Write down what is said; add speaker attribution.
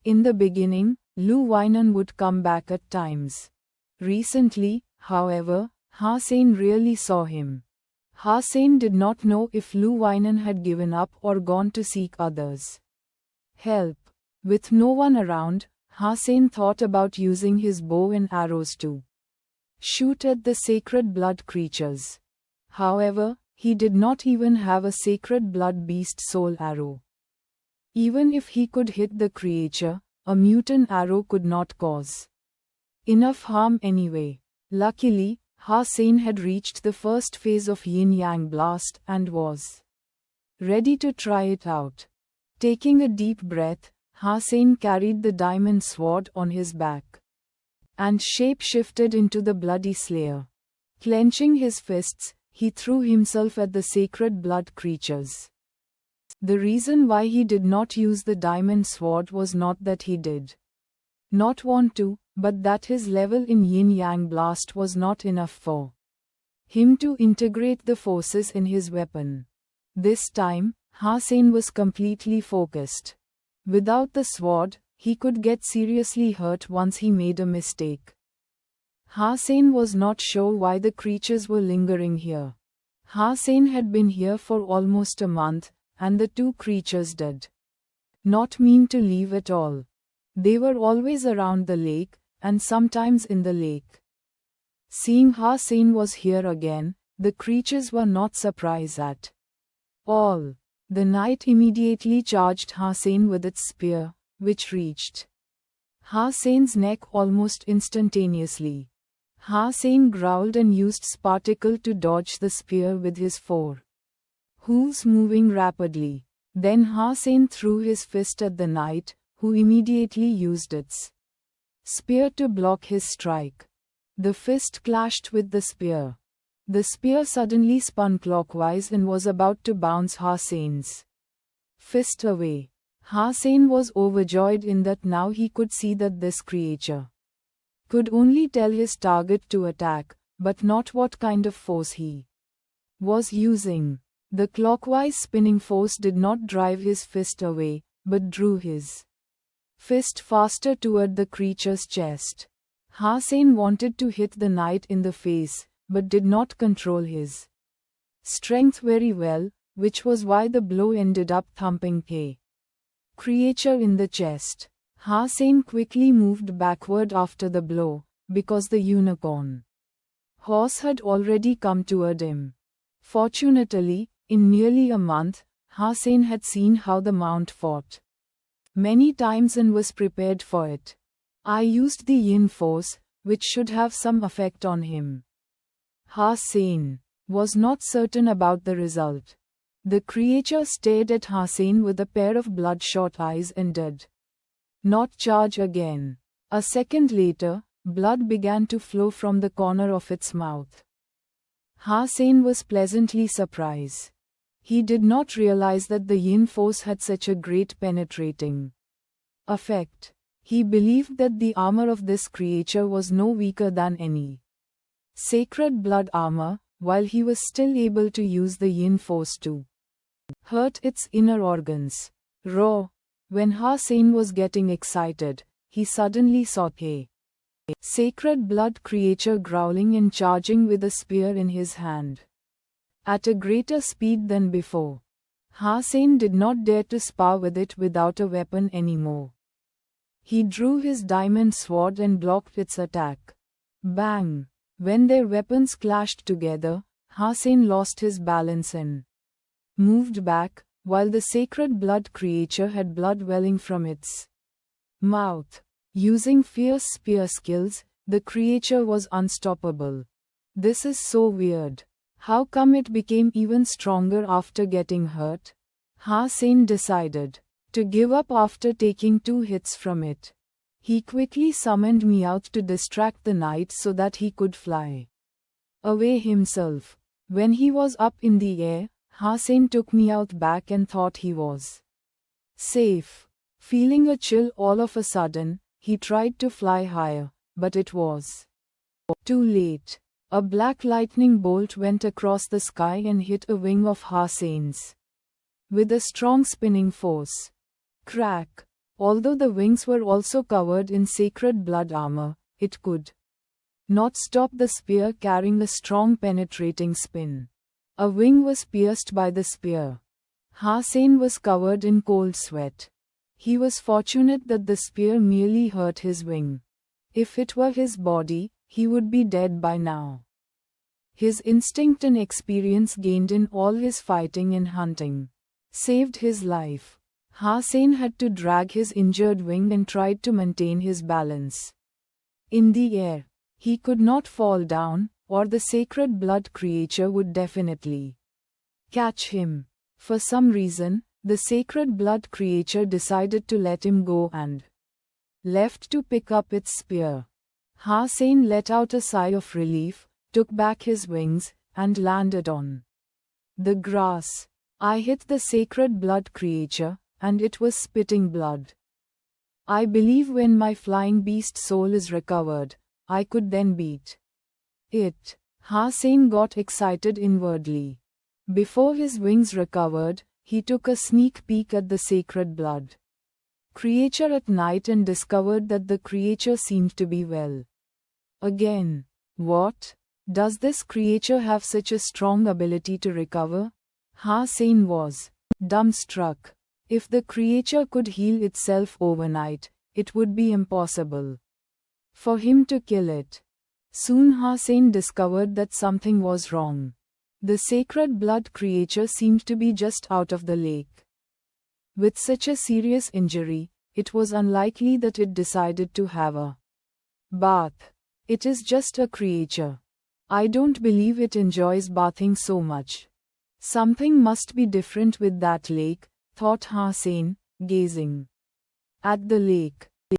Speaker 1: In the beginning, Lu Weinan would come back at times. Recently, however, Ha Sein rarely saw him. Ha Sein did not know if Lu Weinan had given up or gone to seek others' help. With no one around, Ha Sein thought about using his bow and arrows to shoot at the sacred blood creatures. However, he did not even have a sacred blood beast soul arrow. Even if he could hit the creature, a mutant arrow could not cause enough harm anyway. Luckily, Ha Sein had reached the first phase of yin-yang blast and was ready to try it out. Taking a deep breath, Ha Sein carried the diamond sword on his back and shape-shifted into the bloody slayer. Clenching his fists, he threw himself at the sacred blood creatures. The reason why he did not use the diamond sword was not that he did not want to, but that his level in yin-yang blast was not enough for him to integrate the forces in his weapon. This time, Ha Sein was completely focused. Without the sword, he could get seriously hurt once he made a mistake. Ha Sein was not sure why the creatures were lingering here. Ha Sein had been here for almost a month, and the two creatures did not mean to leave at all. They were always around the lake, and sometimes in the lake. Seeing Ha Sein was here again, the creatures were not surprised at all. The knight immediately charged Ha Sein with its spear, which reached Ha Sein's neck almost instantaneously. Ha Sein growled and used Sparticle to dodge the spear with his fore hooves moving rapidly. Then Ha Sein threw his fist at the knight, who immediately used its spear to block his strike. The fist clashed with the spear. The spear suddenly spun clockwise and was about to bounce Ha Sein's fist away. Ha Sein was overjoyed in that now he could see that this creature could only tell his target to attack, but not what kind of force he was using. The clockwise spinning force did not drive his fist away, but drew his fist faster toward the creature's chest. Ha Sein wanted to hit the knight in the face, but did not control his strength very well, which was why the blow ended up thumping a creature in the chest. Ha Sein quickly moved backward after the blow, because the unicorn horse had already come toward him. Fortunately, in nearly a month, Ha Sein had seen how the mount fought many times and was prepared for it. I used the yin force, which should have some effect on him. Ha Sein was not certain about the result. The creature stared at Ha Sein with a pair of bloodshot eyes and did not charge again. A second later, blood began to flow from the corner of its mouth. Ha Sein was pleasantly surprised. He did not realize that the yin force had such a great penetrating effect. He believed that the armor of this creature was no weaker than any sacred blood armor, while he was still able to use the yin force to hurt its inner organs. Raw. When Ha Sein was getting excited, he suddenly saw a sacred blood creature growling and charging with a spear in his hand at a greater speed than before. Ha Sein did not dare to spar with it without a weapon anymore. He drew his diamond sword and blocked its attack. Bang! When their weapons clashed together, Ha Sein lost his balance and moved back, while the sacred blood creature had blood welling from its mouth. Using fierce spear skills, the creature was unstoppable. This is so weird. How come it became even stronger after getting hurt? Ha Sein decided to give up after taking 2 hits from it. He quickly summoned Meowth to distract the knight so that he could fly away himself. When he was up in the air, Ha Sein took Meowth back and thought he was safe. Feeling a chill all of a sudden, he tried to fly higher, but it was too late. A black lightning bolt went across the sky and hit a wing of Ha Sein's with a strong spinning force. Crack! Although the wings were also covered in sacred blood armor, it could not stop the spear carrying a strong penetrating spin. A wing was pierced by the spear. Hossein was covered in cold sweat. He was fortunate that the spear merely hurt his wing. If it were his body, he would be dead by now. His instinct and experience gained in all his fighting and hunting saved his life. Hossein had to drag his injured wing and tried to maintain his balance. In the air, he could not fall down, or the sacred blood creature would definitely catch him. For some reason, the sacred blood creature decided to let him go and left to pick up its spear. Hossein let out a sigh of relief, took back his wings, and landed on the grass. I hit the sacred blood creature, and it was spitting blood. I believe when my flying beast soul is recovered, I could then beat it. Hossein got excited inwardly. Before his wings recovered, he took a sneak peek at the sacred blood creature at night and discovered that the creature seemed to be well. Again. What? Does this creature have such a strong ability to recover? Hossein was dumbstruck. If the creature could heal itself overnight, it would be impossible for him to kill it. Soon Hossein discovered that something was wrong. The sacred blood creature seemed to be just out of the lake. With such a serious injury, it was unlikely that it decided to have a bath. It is just a creature. I don't believe it enjoys bathing so much. Something must be different with that lake, thought Hossein, gazing at the lake.